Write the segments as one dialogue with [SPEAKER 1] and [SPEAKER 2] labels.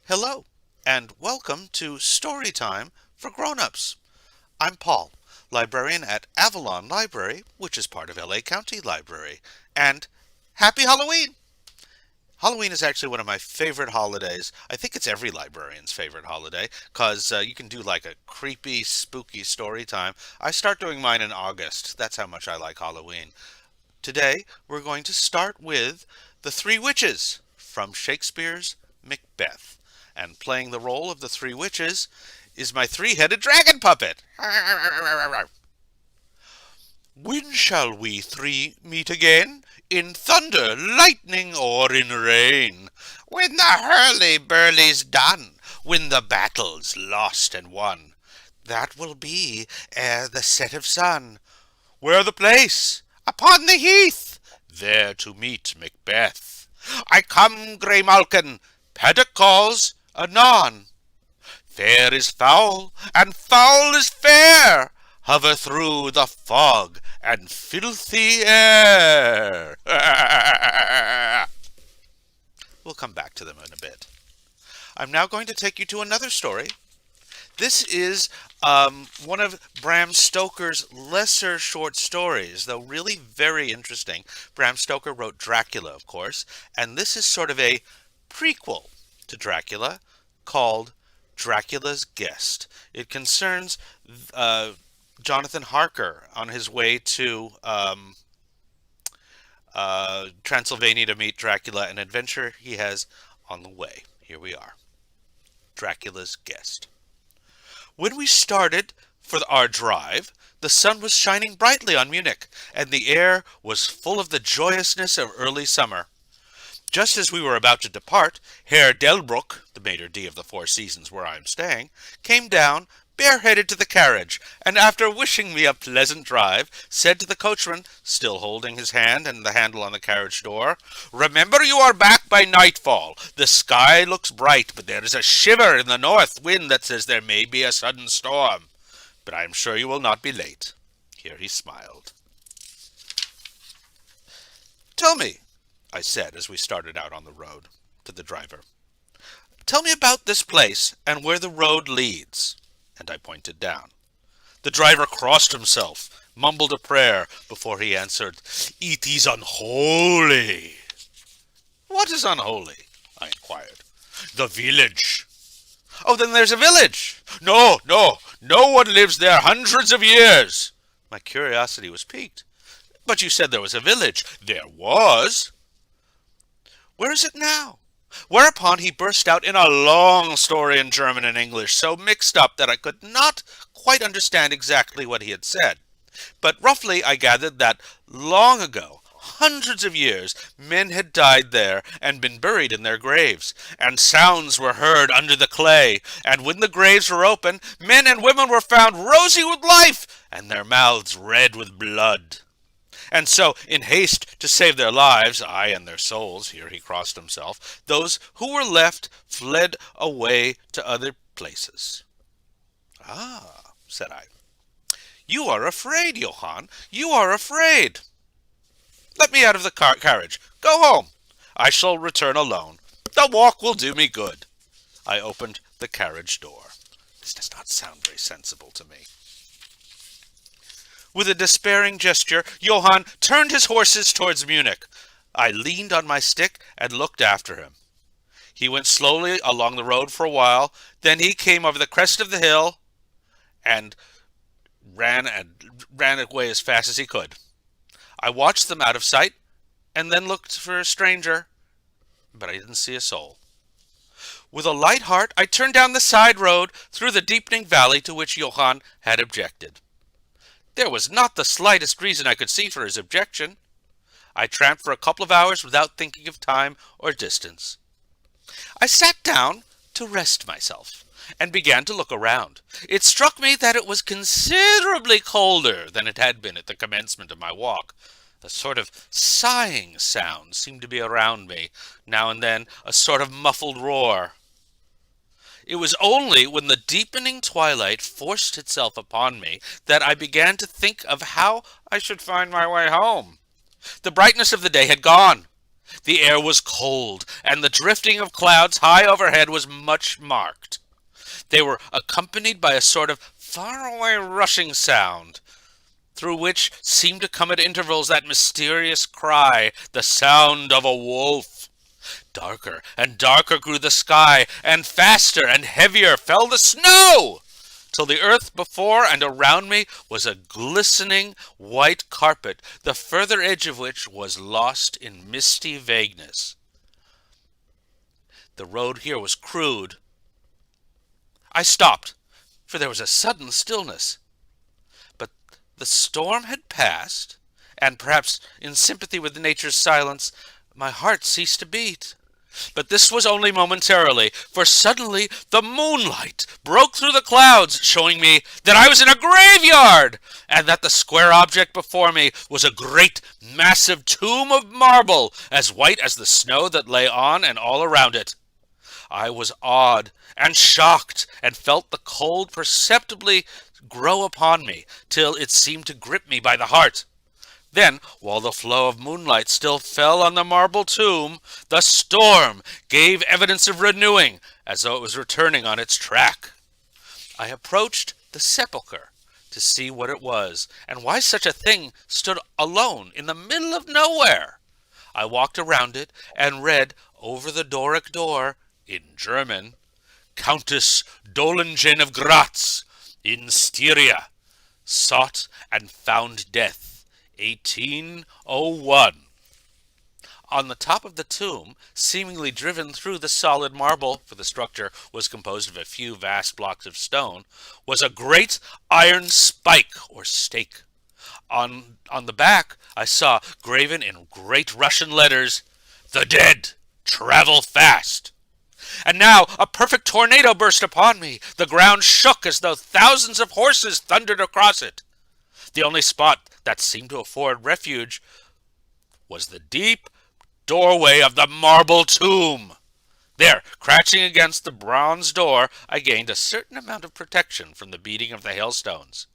[SPEAKER 1] Hello, and welcome to Storytime for Grown-ups. I'm Paul, librarian at Avalon Library, which is part of LA County Library. And happy Halloween! Halloween is actually one of my favorite holidays. I think it's every librarian's favorite holiday because you can do like a creepy, spooky story time. I start doing mine in August. That's how much I like Halloween. Today, we're going to start with The Three Witches from Shakespeare's Macbeth. And playing the role of the three witches is my three-headed dragon puppet. When shall we three meet again? In thunder, lightning, or in rain? When the hurly-burly's done, when the battle's lost and won. That will be ere the set of sun. Where the place? Upon the heath, there to meet Macbeth. I come, Grey Malkin, Paddock calls, anon. Fair is foul, and foul is fair. Hover through the fog and filthy air. We'll come back to them in a bit. I'm now going to take you to another story. This is one of Bram Stoker's lesser short stories, though really very interesting. Bram Stoker wrote Dracula, of course, and this is sort of a prequel to Dracula called Dracula's Guest. It concerns Jonathan Harker on his way to Transylvania to meet Dracula, an adventure he has on the way. Here we are. Dracula's Guest. When we started for our drive, the sun was shining brightly on Munich, and the air was full of the joyousness of early summer. Just as we were about to depart, Herr Delbruck, the maitre d' of the Four Seasons where I am staying, came down, bareheaded to the carriage, and after wishing me a pleasant drive, said to the coachman, still holding his hand and the handle on the carriage door, "Remember you are back by nightfall. The sky looks bright, but there is a shiver in the north wind that says there may be a sudden storm. But I am sure you will not be late." Here he smiled. "Tell me," I said as we started out on the road, to the driver. "Tell me about this place and where the road leads." And I pointed down. The driver crossed himself, mumbled a prayer before he answered, "It is unholy." "What is unholy?" I inquired. "The village." "Oh, then there's a village." No one lives there hundreds of years." My curiosity was piqued. "But you said there was a village." "There was." "Where is it now?" Whereupon he burst out in a long story in German and English, so mixed up that I could not quite understand exactly what he had said. But roughly I gathered that long ago, hundreds of years, men had died there and been buried in their graves, and sounds were heard under the clay, and when the graves were opened, men and women were found rosy with life, and their mouths red with blood. And so, in haste to save their lives, aye, and their souls, here he crossed himself, those who were left fled away to other places. "Ah," said I. "You are afraid, Johann. You are afraid." "Let me out of the carriage. Go home. I shall return alone. The walk will do me good." I opened the carriage door. This does not sound very sensible to me. With a despairing gesture, Johann turned his horses towards Munich. I leaned on my stick and looked after him. He went slowly along the road for a while, then he came over the crest of the hill and ran away as fast as he could. I watched them out of sight and then looked for a stranger, but I didn't see a soul. With a light heart, I turned down the side road through the deepening valley to which Johann had objected. There was not the slightest reason I could see for his objection. I tramped for a couple of hours without thinking of time or distance. I sat down to rest myself and began to look around. It struck me that it was considerably colder than it had been at the commencement of my walk. A sort of sighing sound seemed to be around me, now and then a sort of muffled roar. It was only when the deepening twilight forced itself upon me that I began to think of how I should find my way home. The brightness of the day had gone. The air was cold, and the drifting of clouds high overhead was much marked. They were accompanied by a sort of far-away rushing sound, through which seemed to come at intervals that mysterious cry, the sound of a wolf. Darker and darker grew the sky, and faster and heavier fell the snow, till the earth before and around me was a glistening white carpet, the further edge of which was lost in misty vagueness. The road here was crude. I stopped, for there was a sudden stillness. But the storm had passed, and perhaps in sympathy with nature's silence, my heart ceased to beat. But this was only momentarily, for suddenly the moonlight broke through the clouds, showing me that I was in a graveyard, and that the square object before me was a great massive tomb of marble, as white as the snow that lay on and all around it. I was awed and shocked, and felt the cold perceptibly grow upon me, till it seemed to grip me by the heart. Then, while the flow of moonlight still fell on the marble tomb, the storm gave evidence of renewing, as though it was returning on its track. I approached the sepulchre to see what it was, and why such a thing stood alone in the middle of nowhere. I walked around it, and read over the Doric door, in German, Countess Dolingen of Graz, in Styria, sought and found death. 1801. On the top of the tomb, seemingly driven through the solid marble, for the structure was composed of a few vast blocks of stone, was a great iron spike or stake. On the back I saw graven in great Russian letters, "The dead travel fast." And now a perfect tornado burst upon me. The ground shook as though thousands of horses thundered across it. The only spot that seemed to afford refuge was the deep doorway of the marble tomb. There, crouching against the bronze door, I gained a certain amount of protection from the beating of the hailstones.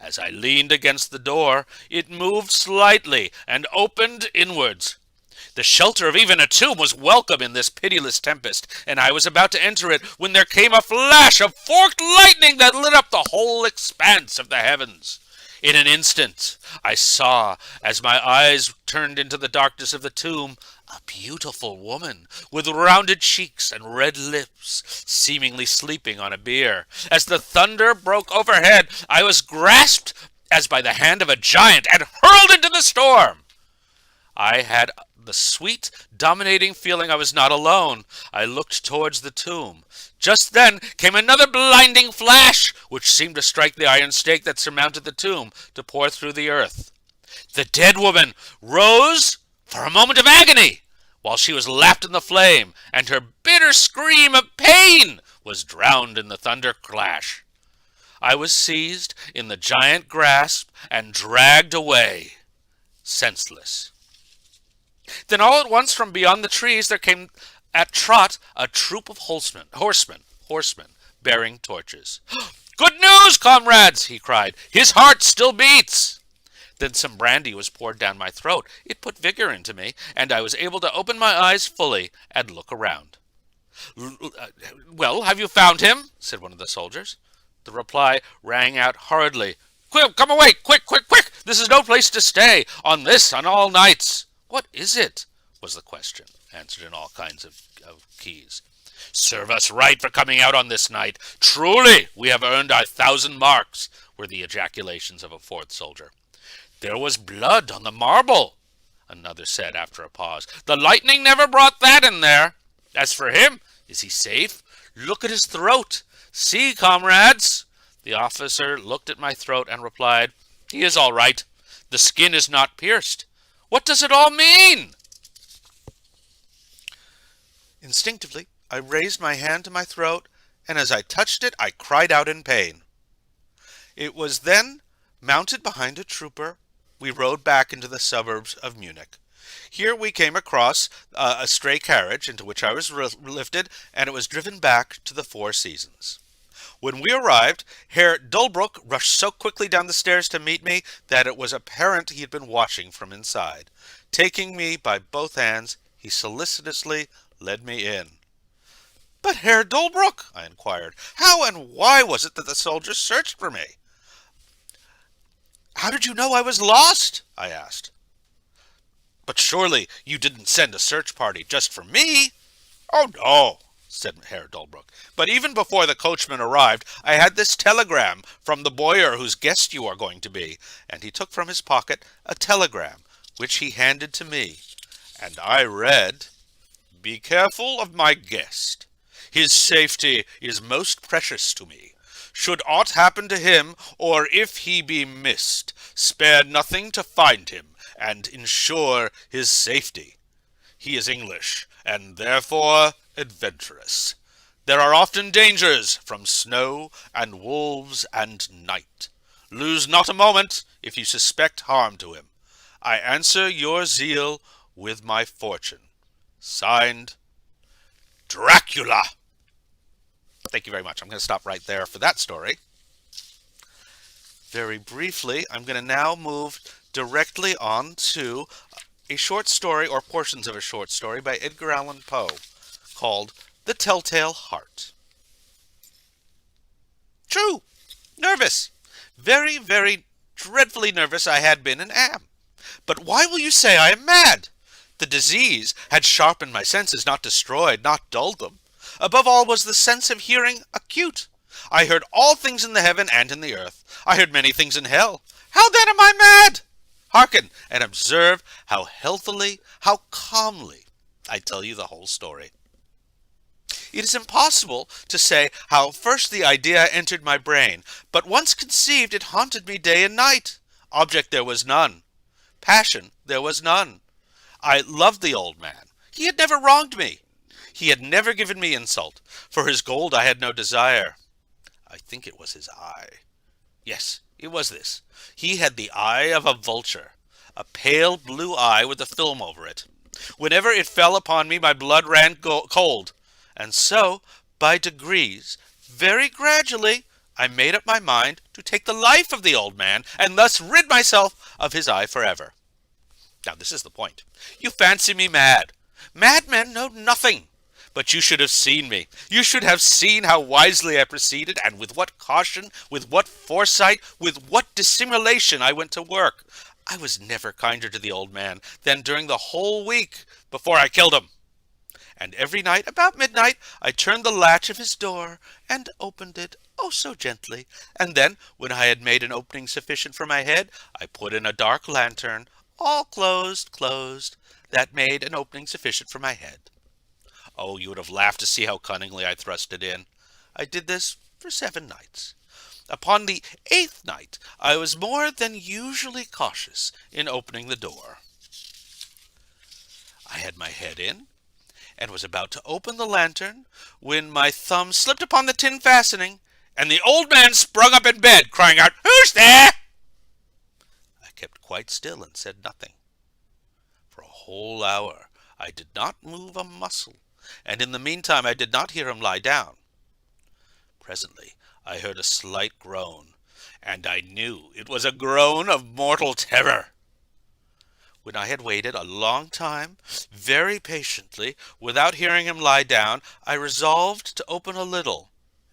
[SPEAKER 1] As I leaned against the door, it moved slightly and opened inwards. The shelter of even a tomb was welcome in this pitiless tempest, and I was about to enter it when there came a flash of forked lightning that lit up the whole expanse of the heavens. In an instant, I saw, as my eyes turned into the darkness of the tomb, a beautiful woman with rounded cheeks and red lips, seemingly sleeping on a bier. As the thunder broke overhead, I was grasped as by the hand of a giant and hurled into the storm. I had the sweet, dominating feeling I was not alone. I looked towards the tomb. Just then came another blinding flash, which seemed to strike the iron stake that surmounted the tomb, to pour through the earth. The dead woman rose for a moment of agony, while she was lapped in the flame, and her bitter scream of pain was drowned in the thunder clash. I was seized in the giant grasp and dragged away, senseless. Then all at once from beyond the trees there came at trot a troop of horsemen, bearing torches. "Good news, comrades!" he cried. "His heart still beats!" Then some brandy was poured down my throat. It put vigor into me, and I was able to open my eyes fully and look around. "Well, have you found him?" said one of the soldiers. The reply rang out hurriedly. "Quick, come away! Quick, quick, quick! This is no place to stay, on all nights." "What is it?" was the question, answered in all kinds of keys. "Serve us right for coming out on this night. Truly, we have earned our 1,000 marks, were the ejaculations of a fourth soldier. "There was blood on the marble," another said after a pause. "The lightning never brought that in there. As for him, is he safe? Look at his throat. See, comrades." The officer looked at my throat and replied, "He is all right. The skin is not pierced. What does it all mean?" Instinctively, I raised my hand to my throat, and as I touched it, I cried out in pain. It was then, mounted behind a trooper, we rode back into the suburbs of Munich. Here we came across a stray carriage into which I was lifted, and it was driven back to the Four Seasons. When we arrived, Herr Dolbruck rushed so quickly down the stairs to meet me that it was apparent he had been watching from inside. Taking me by both hands, he solicitously led me in. "But Herr Dolbrook," I inquired, "how and why was it that the soldiers searched for me?" "How did you know I was lost?" I asked. "But surely you didn't send a search party just for me?" "Oh, no," said Herr Dolbrook. "But even before the coachman arrived, I had this telegram from the boyar whose guest you are going to be." And he took from his pocket a telegram, which he handed to me. And I read, "Be careful of my guest. His safety is most precious to me. Should aught happen to him, or if he be missed, spare nothing to find him, and ensure his safety. He is English, and therefore adventurous. There are often dangers from snow and wolves and night. Lose not a moment if you suspect harm to him. I answer your zeal with my fortune. Signed, Dracula." Thank you very much. I'm going to stop right there for that story. Very briefly, I'm going to now move directly on to a short story, or portions of a short story, by Edgar Allan Poe, called The Telltale Heart. True. Nervous. Very, very dreadfully nervous I had been and am. But why will you say I am mad? The disease had sharpened my senses, not destroyed, not dulled them. Above all was the sense of hearing acute. I heard all things in the heaven and in the earth. I heard many things in hell. How then am I mad? Hearken, and observe how healthily, how calmly I tell you the whole story. It is impossible to say how first the idea entered my brain, but once conceived it haunted me day and night. Object there was none. Passion there was none. I loved the old man. He had never wronged me. He had never given me insult. For his gold I had no desire. I think it was his eye. Yes, it was this. He had the eye of a vulture, a pale blue eye with a film over it. Whenever it fell upon me, my blood ran cold. And so, by degrees, very gradually, I made up my mind to take the life of the old man, and thus rid myself of his eye forever. Now this is the point. You fancy me mad. Madmen know nothing. But you should have seen me. You should have seen how wisely I proceeded, and with what caution, with what foresight, with what dissimulation I went to work. I was never kinder to the old man than during the whole week before I killed him. And every night, about midnight, I turned the latch of his door and opened it, oh so gently. And then, when I had made an opening sufficient for my head, I put in a dark lantern, all closed, that made an opening sufficient for my head. Oh, you would have laughed to see how cunningly I thrust it in. I did this for 7 nights. Upon the 8th night, I was more than usually cautious in opening the door. I had my head in, and was about to open the lantern, when my thumb slipped upon the tin fastening, and the old man sprung up in bed, crying out, "Who's there?" I kept quite still and said nothing. For a whole hour I did not move a muscle, and in the meantime I did not hear him lie down. Presently I heard a slight groan, and I knew it was a groan of mortal terror. When I had waited a long time, very patiently, without hearing him lie down, I resolved to open a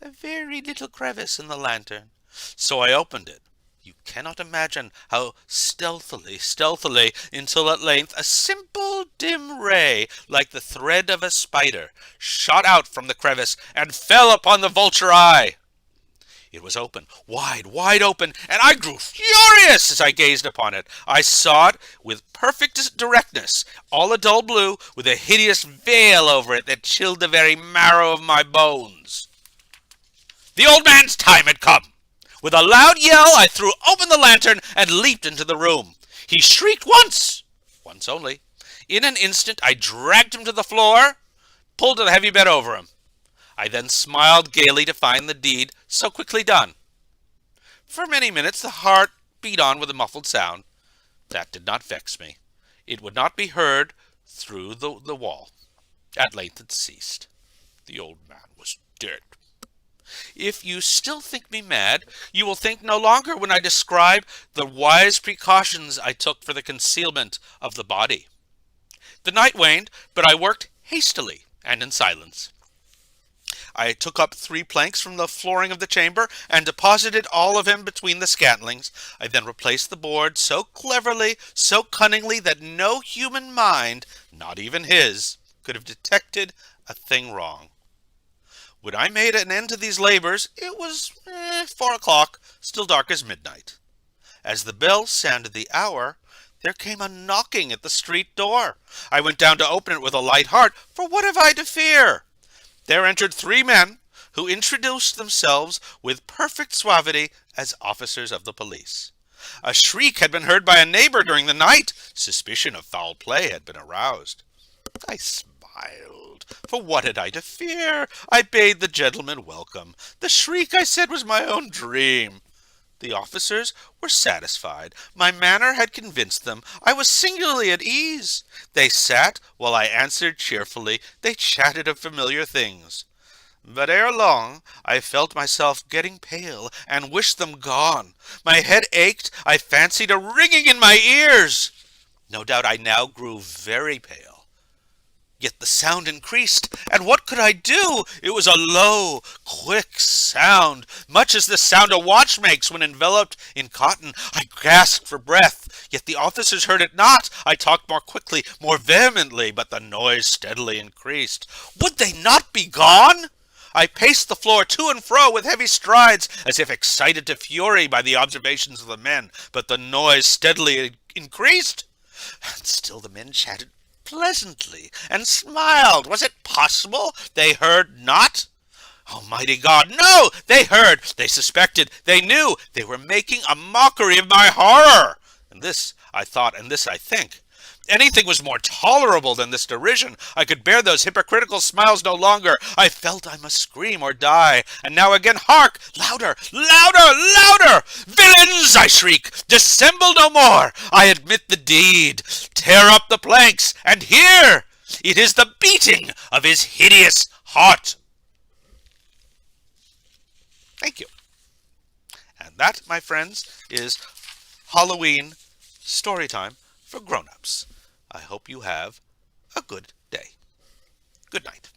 [SPEAKER 1] very little crevice in the lantern. So I opened it. You cannot imagine how stealthily, until at length a simple dim ray, like the thread of a spider, shot out from the crevice and fell upon the vulture eye. It was open, wide open, and I grew furious as I gazed upon it. I saw it with perfect directness, all a dull blue, with a hideous veil over it that chilled the very marrow of my bones. The old man's time had come. With a loud yell, I threw open the lantern and leaped into the room. He shrieked once only. In an instant, I dragged him to the floor, pulled the heavy bed over him. I then smiled gaily to find the deed so quickly done. For many minutes the heart beat on with a muffled sound. That did not vex me. It would not be heard through the wall. At length it ceased. The old man was dead. If you still think me mad, you will think no longer when I describe the wise precautions I took for the concealment of the body. The night waned, but I worked hastily and in silence. I took up 3 planks from the flooring of the chamber and deposited all of them between the scantlings. I then replaced the board so cleverly, so cunningly, that no human mind, not even his, could have detected a thing wrong. When I made an end to these labors, it was 4 o'clock, still dark as midnight. As the bell sounded the hour, there came a knocking at the street door. I went down to open it with a light heart, for what have I to fear? There entered 3 men, who introduced themselves with perfect suavity as officers of the police. A shriek had been heard by a neighbor during the night. Suspicion of foul play had been aroused. I smiled, for what had I to fear? I bade the gentleman welcome. The shriek, I said, was my own dream. The officers were satisfied. My manner had convinced them. I was singularly at ease. They sat while I answered cheerfully. They chatted of familiar things. But ere long I felt myself getting pale and wished them gone. My head ached. I fancied a ringing in my ears. No doubt I now grew very pale. Yet the sound increased, and what could I do? It was a low, quick sound, much as the sound a watch makes when enveloped in cotton. I gasped for breath, yet the officers heard it not. I talked more quickly, more vehemently, but the noise steadily increased. Would they not be gone? I paced the floor to and fro with heavy strides, as if excited to fury by the observations of the men, but the noise steadily increased. And still the men chatted pleasantly and smiled. Was it possible they heard not? Almighty God, no! They heard, they suspected, they knew. They were making a mockery of my horror. And this I thought, and this I think. Anything was more tolerable than this derision. I could bear those hypocritical smiles no longer. I felt I must scream or die. And now again, hark! Louder! Louder! Louder! Villains! I shriek. Dissemble no more. I admit the deed. Tear up the planks, and hear! It is the beating of his hideous heart. Thank you. And that, my friends, is Halloween story time for grown-ups. I hope you have a good day. Good night.